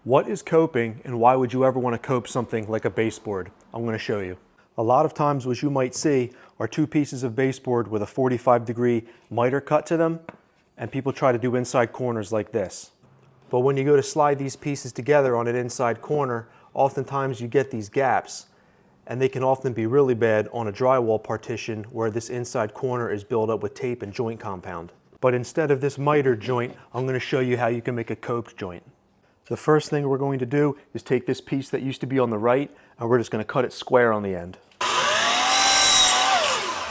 What is coping and why would you ever want to cope something like a baseboard? I'm going to show you. A lot of times what you might see are two pieces of baseboard with a 45-degree miter cut to them, and people try to do inside corners like this. But when you go to slide these pieces together on an inside corner, oftentimes you get these gaps, and they can often be really bad on a drywall partition where this inside corner is built up with tape and joint compound. But instead of this miter joint, I'm going to show you how you can make a coped joint. The first thing we're going to do is take this piece that used to be on the right, and we're just going to cut it square on the end.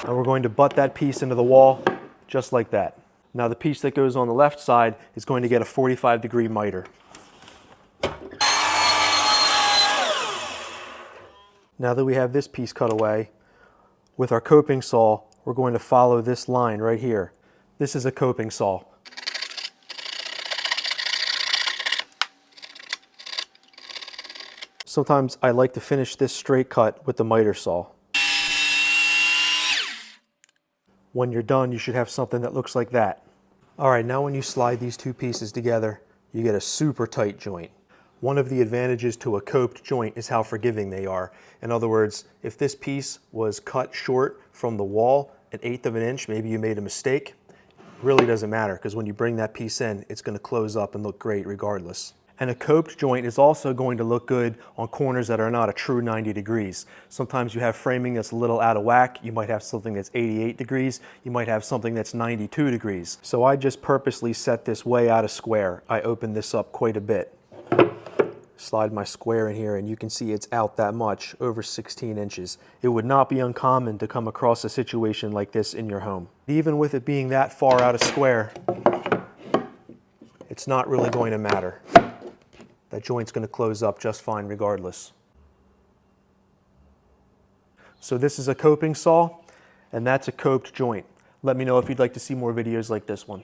And we're going to butt that piece into the wall just like that. Now the piece that goes on the left side is going to get a 45-degree miter. Now that we have this piece cut away, with our coping saw, we're going to follow this line right here. This is a coping saw. Sometimes I like to finish this straight cut with the miter saw. When you're done, you should have something that looks like that. All right, now when you slide these two pieces together, you get a super tight joint. One of the advantages to a coped joint is how forgiving they are. In other words, if this piece was cut short from the wall, 1/8 of an inch, maybe you made a mistake, it really doesn't matter, because when you bring that piece in, it's going to close up and look great regardless. And a coped joint is also going to look good on corners that are not a true 90 degrees. Sometimes you have framing that's a little out of whack. You might have something that's 88 degrees. You might have something that's 92 degrees. So I just purposely set this way out of square. I opened this up quite a bit. Slide my square in here and you can see it's out that much, over 16 inches. It would not be uncommon to come across a situation like this in your home. Even with it being that far out of square, it's not really going to matter. That joint's going to close up just fine regardless. So this is a coping saw, and that's a coped joint. Let me know if you'd like to see more videos like this one.